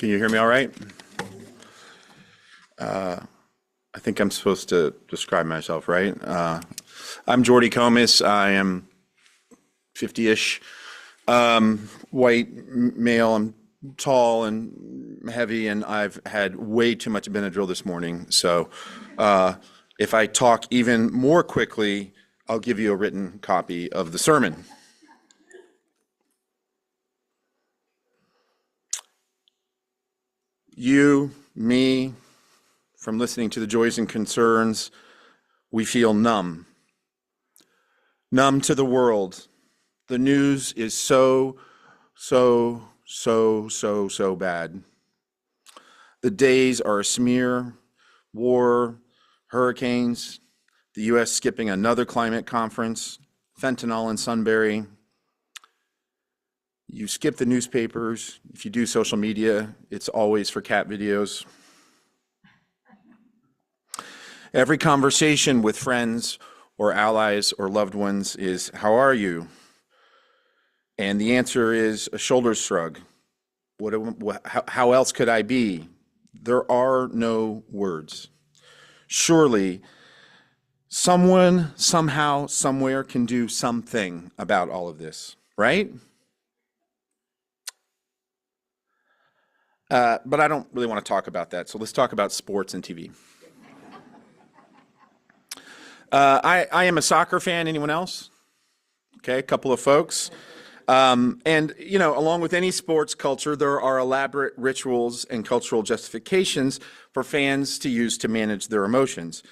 Can you hear me all right? I think I'm supposed to describe myself, right? I'm Jordi Comas. I am 50-ish, white male. I'm tall and heavy, and I've had way too much Benadryl this morning. So if I talk even more quickly, I'll give you a written copy of the sermon. You, me, from listening to the joys and concerns, we feel numb. Numb to the world. The news is so bad. The days are a smear, war, hurricanes, the U.S. skipping another climate conference, fentanyl in Sunbury. You skip the newspapers. If you do social media, it's always for cat videos. Every conversation with friends or allies or loved ones is, "How are you?" And the answer is a shoulder shrug. How else could I be? There are no words. Surely, someone, somehow, somewhere can do something about all of this, right? But I don't really want to talk about that, so let's talk about sports and TV. I am a soccer fan. Anyone else? Okay, a couple of folks. And, you know, along with any sports culture, there are elaborate rituals and cultural justifications for fans to use to manage their emotions.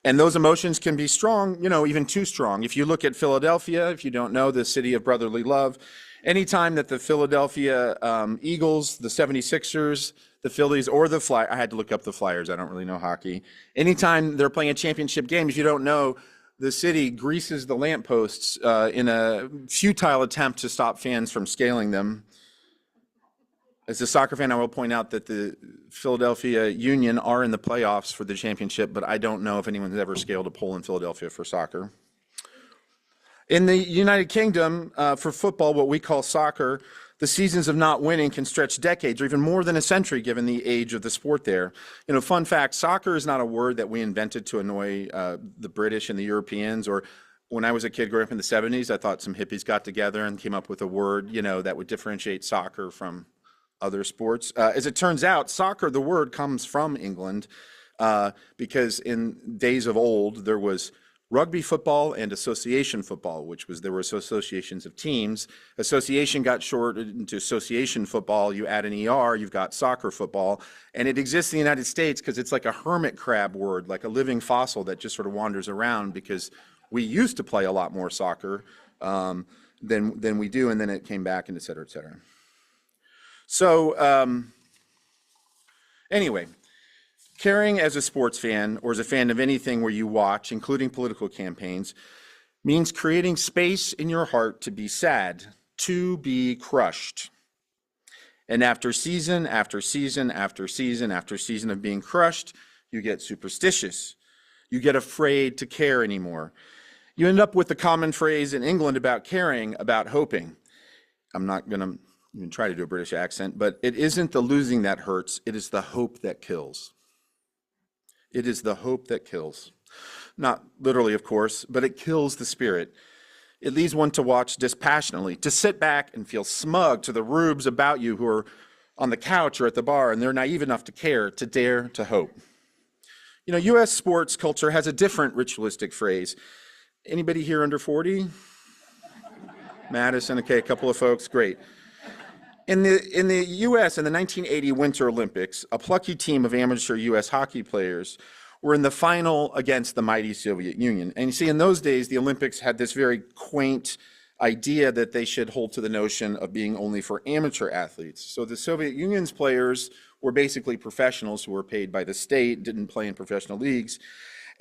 And those emotions can be strong, you know, even too strong. If you look at Philadelphia, if you don't know, the city of brotherly love, anytime that the Philadelphia Eagles, the 76ers, the Phillies, or the Flyers, I had to look up the Flyers, I don't really know hockey. Anytime they're playing a championship game, if you don't know, the city greases the lampposts in a futile attempt to stop fans from scaling them. As a soccer fan, I will point out that the Philadelphia Union are in the playoffs for the championship, but I don't know if anyone's ever scaled a pole in Philadelphia for soccer. In the United Kingdom, for football, what we call soccer, the seasons of not winning can stretch decades or even more than a century given the age of the sport there. You know, fun fact, soccer is not a word that we invented to annoy the British and the Europeans. Or when I was a kid growing up in the 70s, I thought some hippies got together and came up with a word, you know, that would differentiate soccer from other sports. As it turns out, soccer, the word comes from England because in days of old, there was rugby football and association football, which was, there were associations of teams. Association got shortened into association football. You add an ER, you've got soccer football. And it exists in the United States because it's like a hermit crab word, like a living fossil that just sort of wanders around because we used to play a lot more soccer than we do, and then it came back and et cetera, et cetera. So anyway, caring as a sports fan or as a fan of anything where you watch, including political campaigns, means creating space in your heart to be sad, to be crushed. And after season after season after season after season of being crushed, you get superstitious. You get afraid to care anymore. You end up with the common phrase in England about caring, about hoping. I'm not going to even try to do a British accent, but it isn't the losing that hurts, it is the hope that kills. It is the hope that kills. Not literally, of course, but it kills the spirit. It leaves one to watch dispassionately, to sit back and feel smug to the rubes about you who are on the couch or at the bar, and they're naive enough to care, to dare, to hope. You know, U.S. sports culture has a different ritualistic phrase. Anybody here under 40? Madison, okay, a couple of folks, great. In the U.S., in the 1980 Winter Olympics, a plucky team of amateur U.S. hockey players were in the final against the mighty Soviet Union. And you see, in those days, the Olympics had this very quaint idea that they should hold to the notion of being only for amateur athletes. So the Soviet Union's players were basically professionals who were paid by the state, didn't play in professional leagues.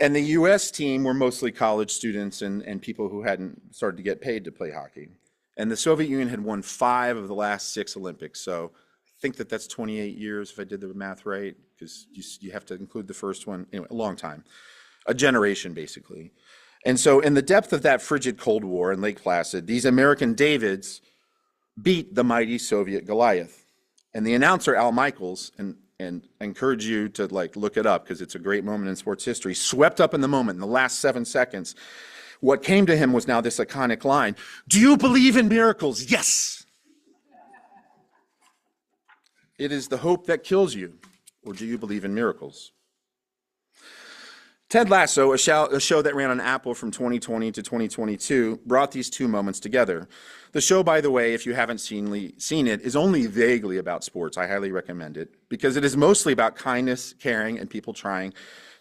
And the U.S. team were mostly college students and people who hadn't started to get paid to play hockey. And the Soviet Union had won 5 of the last 6 Olympics. So I think that that's 28 years, if I did the math right, because you have to include the first one. Anyway, a long time, a generation, basically. And so in the depth of that frigid Cold War in Lake Placid, these American Davids beat the mighty Soviet Goliath. And the announcer, Al Michaels, and I encourage you to like look it up because it's a great moment in sports history, swept up in the moment in the last 7 seconds. What came to him was now this iconic line, "Do you believe in miracles?" "Yes." It is the hope that kills you, or do you believe in miracles? Ted Lasso, a show that ran on Apple from 2020 to 2022, brought these two moments together. The show, by the way, if you haven't seen it, is only vaguely about sports. I highly recommend it because it is mostly about kindness, caring, and people trying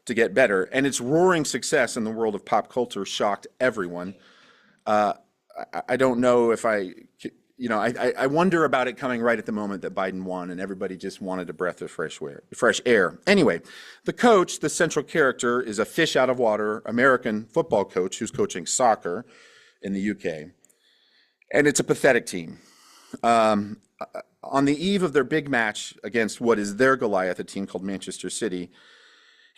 to get better. And its roaring success in the world of pop culture shocked everyone. I don't know if I wonder about it coming right at the moment that Biden won and everybody just wanted a breath of fresh air. Anyway, the coach, the central character, is a fish out of water American football coach who's coaching soccer in the UK. And it's a pathetic team. On the eve of their big match against what is their Goliath, a team called Manchester City,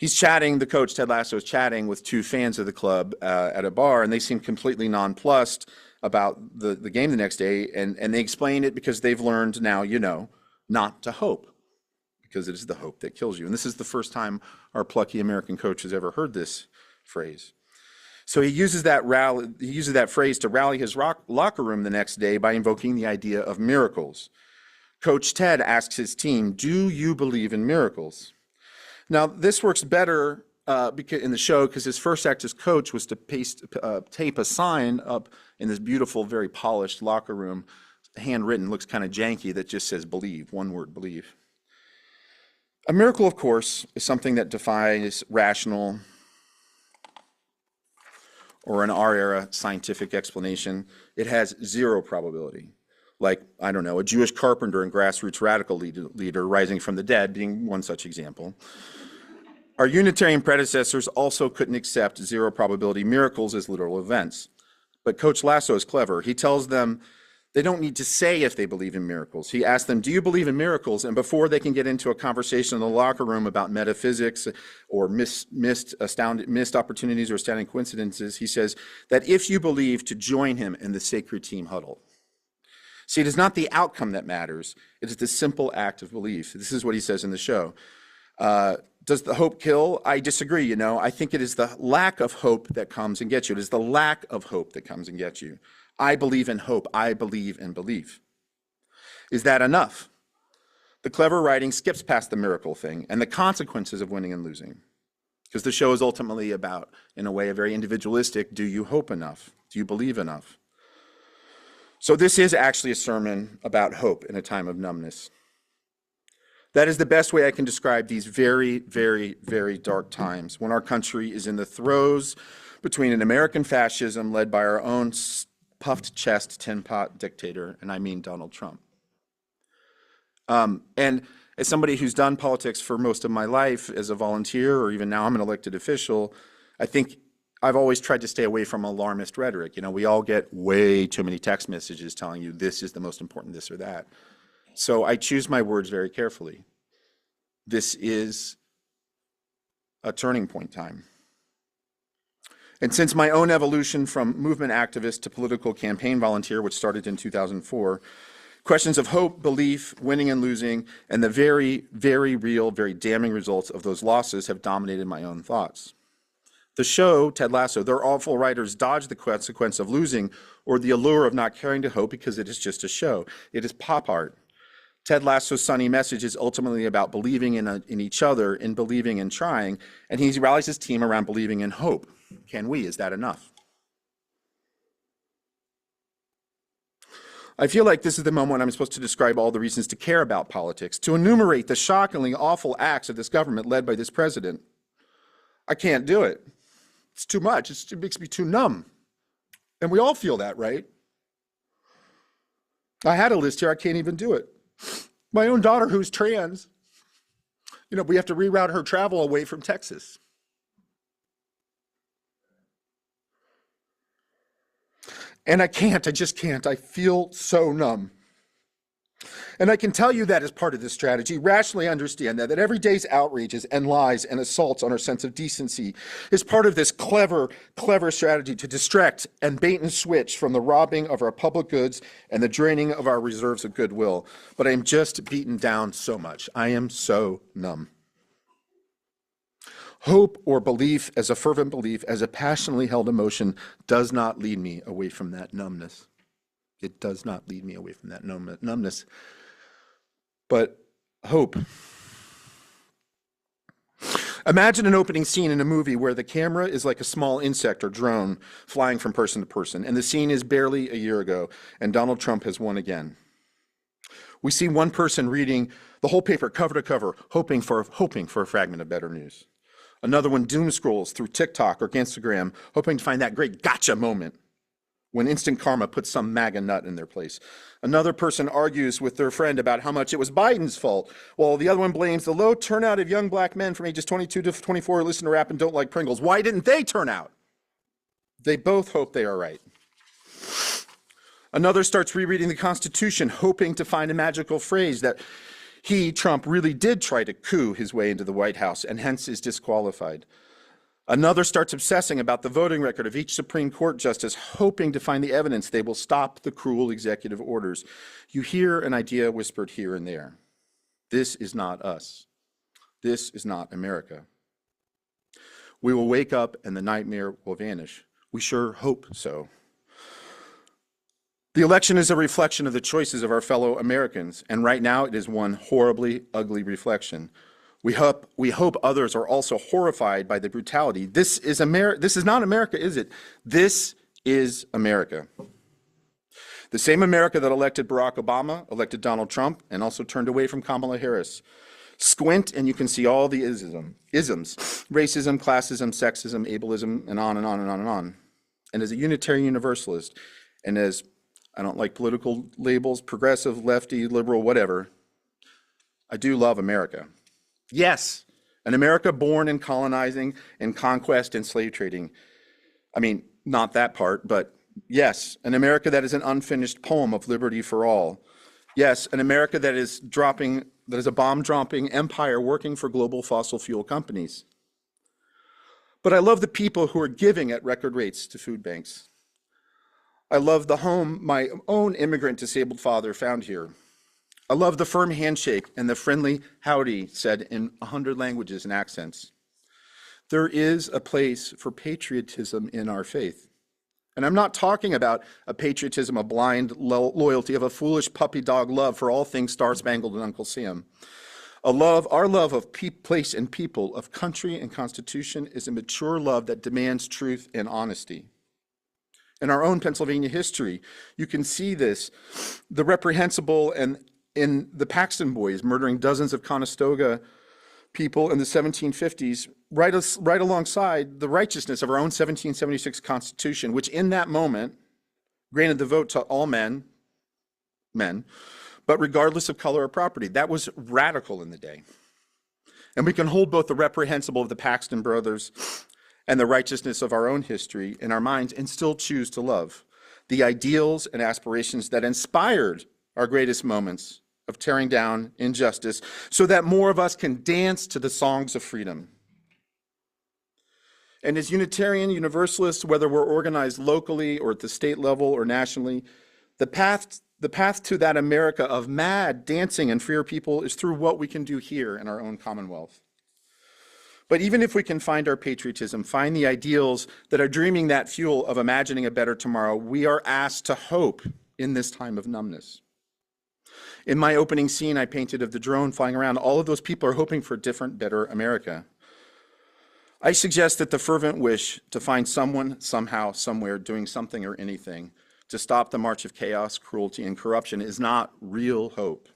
the coach, Ted Lasso, is chatting with two fans of the club at a bar, and they seem completely nonplussed about the game the next day, and they explain it because they've learned now, not to hope, because it is the hope that kills you. And this is the first time our plucky American coach has ever heard this phrase. So he uses that phrase to rally his locker room the next day by invoking the idea of miracles. Coach Ted asks his team, "Do you believe in miracles?" Now, this works better in the show because his first act as coach was to tape a sign up in this beautiful, very polished locker room, handwritten, looks kind of janky, that just says "believe," one word, believe. A miracle, of course, is something that defies rational, or in our era, scientific explanation. It has zero probability. Like, I don't know, a Jewish carpenter and grassroots radical leader rising from the dead being one such example. Our Unitarian predecessors also couldn't accept zero probability miracles as literal events. But Coach Lasso is clever. He tells them they don't need to say if they believe in miracles. He asks them, "Do you believe in miracles?" And before they can get into a conversation in the locker room about metaphysics or missed opportunities or astounding coincidences, he says that if you believe, to join him in the sacred team huddle. See, it is not the outcome that matters. It is the simple act of belief. This is what he says in the show. Does the hope kill? I disagree, I think it is the lack of hope that comes and gets you. It is the lack of hope that comes and gets you. I believe in hope. I believe in belief. Is that enough? The clever writing skips past the miracle thing and the consequences of winning and losing. Because the show is ultimately about, in a way, a very individualistic, do you hope enough? Do you believe enough? So this is actually a sermon about hope in a time of numbness. That is the best way I can describe these very, very, very dark times when our country is in the throes between an American fascism led by our own puffed chest tin pot dictator, and I mean Donald Trump. And as somebody who's done politics for most of my life as a volunteer, or even now I'm an elected official, I think I've always tried to stay away from alarmist rhetoric. We all get way too many text messages telling you this is the most important this or that. So I choose my words very carefully. This is a turning point time. And since my own evolution from movement activist to political campaign volunteer, which started in 2004, questions of hope, belief, winning and losing, and the very, very real, very damning results of those losses have dominated my own thoughts. The show, Ted Lasso, their awful writers dodge the consequence of losing or the allure of not caring to hope because it is just a show. It is pop art. Ted Lasso's sunny message is ultimately about believing in each other, in believing and trying, and he rallies his team around believing in hope. Can we? Is that enough? I feel like this is the moment when I'm supposed to describe all the reasons to care about politics, to enumerate the shockingly awful acts of this government led by this president. I can't do it. It's too much. It makes me too numb. And we all feel that, right? I had a list here. I can't even do it. My own daughter, who's trans, we have to reroute her travel away from Texas. And I just can't. I feel so numb. And I can tell you that as part of this strategy, rationally understand that every day's outrages and lies and assaults on our sense of decency is part of this clever strategy to distract and bait and switch from the robbing of our public goods and the draining of our reserves of goodwill. But I am just beaten down so much. I am so numb. Hope or belief, as a fervent belief, as a passionately held emotion, does not lead me away from that numbness. It does not lead me away from that numbness. But hope. Imagine an opening scene in a movie where the camera is like a small insect or drone flying from person to person, and the scene is barely a year ago, and Donald Trump has won again. We see one person reading the whole paper cover to cover, hoping for a fragment of better news. Another one doom scrolls through TikTok or Instagram, hoping to find that great gotcha moment when instant karma puts some MAGA nut in their place. Another person argues with their friend about how much it was Biden's fault, while the other one blames the low turnout of young black men from ages 22 to 24 who listen to rap and don't like Pringles. Why didn't they turn out? They both hope they are right. Another starts rereading the Constitution, hoping to find a magical phrase that he, Trump, really did try to coup his way into the White House and hence is disqualified. Another starts obsessing about the voting record of each Supreme Court justice, hoping to find the evidence they will stop the cruel executive orders. You hear an idea whispered here and there. This is not us. This is not America. We will wake up and the nightmare will vanish. We sure hope so. The election is a reflection of the choices of our fellow Americans, and right now it is one horribly ugly reflection. We hope others are also horrified by the brutality. This is not America, is it? This is America. The same America that elected Barack Obama, elected Donald Trump, and also turned away from Kamala Harris. Squint and you can see all the isms, racism, classism, sexism, ableism, and on and on and on and on. And as a Unitarian Universalist, and as I don't like political labels, progressive, lefty, liberal, whatever, I do love America. Yes, an America born in colonizing and conquest and slave trading. I mean, not that part, but yes, an America that is an unfinished poem of liberty for all. Yes, an America that is a bomb-dropping empire working for global fossil fuel companies. But I love the people who are giving at record rates to food banks. I love the home my own immigrant disabled father found here. I love the firm handshake and the friendly howdy said in 100 languages and accents. There is a place for patriotism in our faith. And I'm not talking about a patriotism, a blind loyalty of a foolish puppy dog love for all things Star-Spangled and Uncle Sam. Our love of place and people, of country and constitution is a mature love that demands truth and honesty. In our own Pennsylvania history, you can see this, the reprehensible and in the Paxton Boys murdering dozens of Conestoga people in the 1750s, right alongside the righteousness of our own 1776 Constitution, which in that moment granted the vote to all men, but regardless of color or property. That was radical in the day. And we can hold both the reprehensible of the Paxton brothers and the righteousness of our own history in our minds and still choose to love the ideals and aspirations that inspired our greatest moments of tearing down injustice so that more of us can dance to the songs of freedom. And as Unitarian Universalists, whether we're organized locally or at the state level or nationally, the path to that America of mad dancing and freer people is through what we can do here in our own Commonwealth. But even if we can find our patriotism, find the ideals that are dreaming that fuel of imagining a better tomorrow, we are asked to hope in this time of numbness. In my opening scene I painted of the drone flying around, all of those people are hoping for a different, better America. I suggest that the fervent wish to find someone, somehow, somewhere doing something or anything to stop the march of chaos, cruelty, and corruption is not real hope.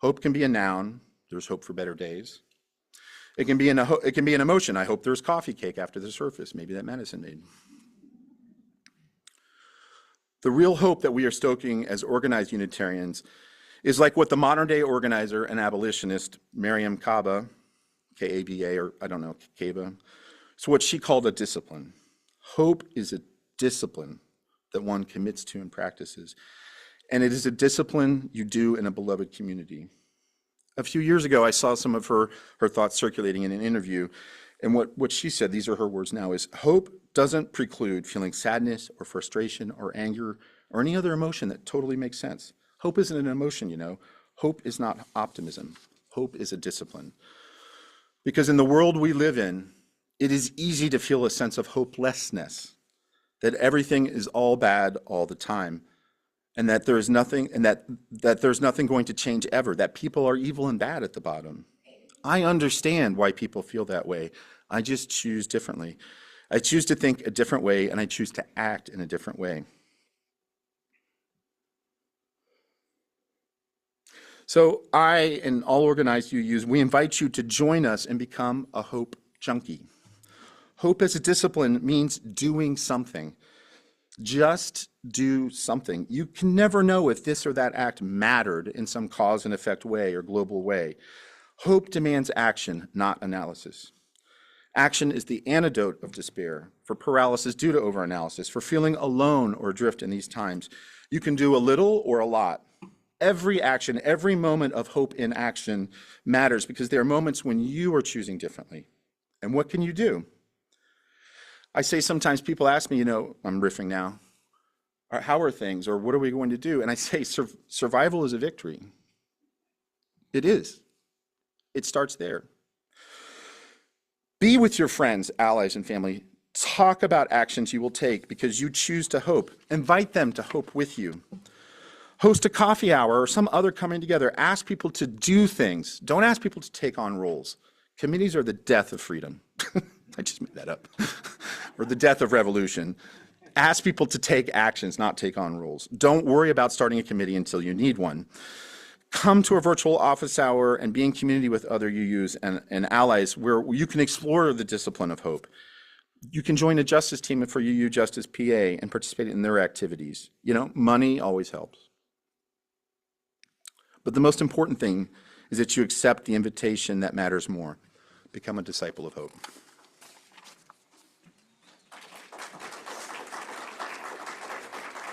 Hope can be a noun. There's hope for better days. It can be an emotion. I hope there's coffee cake after the surface. Maybe that medicine made. The real hope that we are stoking as organized Unitarians is like what the modern day organizer and abolitionist Miriam Kaba, K-A-B-A, or I don't know, Kaba, it's what she called a discipline. Hope is a discipline that one commits to and practices. and it is a discipline you do in a beloved community. A few years ago, I saw some of her thoughts circulating in an interview, and what she said, these are her words now, is hope doesn't preclude feeling sadness or frustration or anger or any other emotion that totally makes sense. Hope isn't an emotion, you know. Hope is not optimism. Hope is a discipline. Because in the world we live in, it is easy to feel a sense of hopelessness, that everything is all bad all the time, and that there is nothing, and that there's nothing going to change ever, that people are evil and bad at the bottom. I understand why people feel that way. I just choose differently. I choose to think a different way, and I choose to act in a different way. So I and all organized UUs, we invite you to join us and become a hope junkie. Hope as a discipline means doing something. Just do something. You can never know if this or that act mattered in some cause and effect way or global way. Hope demands action, not analysis. Action is the antidote of despair, for paralysis due to overanalysis, for feeling alone or adrift in these times. You can do a little or a lot. Every action, every moment of hope in action matters because there are moments when you are choosing differently. And what can you do? I say sometimes people ask me, you know, I'm riffing now, how are things, or what are we going to do? And I say survival is a victory. It is. It starts there. Be with your friends, allies, and family. Talk about actions you will take because you choose to hope. Invite them to hope with you. Host a coffee hour or some other coming together. Ask people to do things. Don't ask people to take on roles. Committees are the death of freedom. I just made that up. Or the death of revolution. Ask people to take actions, not take on roles. Don't worry about starting a committee until you need one. Come to a virtual office hour and be in community with other UUs and allies where you can explore the discipline of hope. You can join a justice team for UU Justice PA and participate in their activities. You know, money always helps. But the most important thing is that you accept the invitation that matters more. Become a disciple of hope.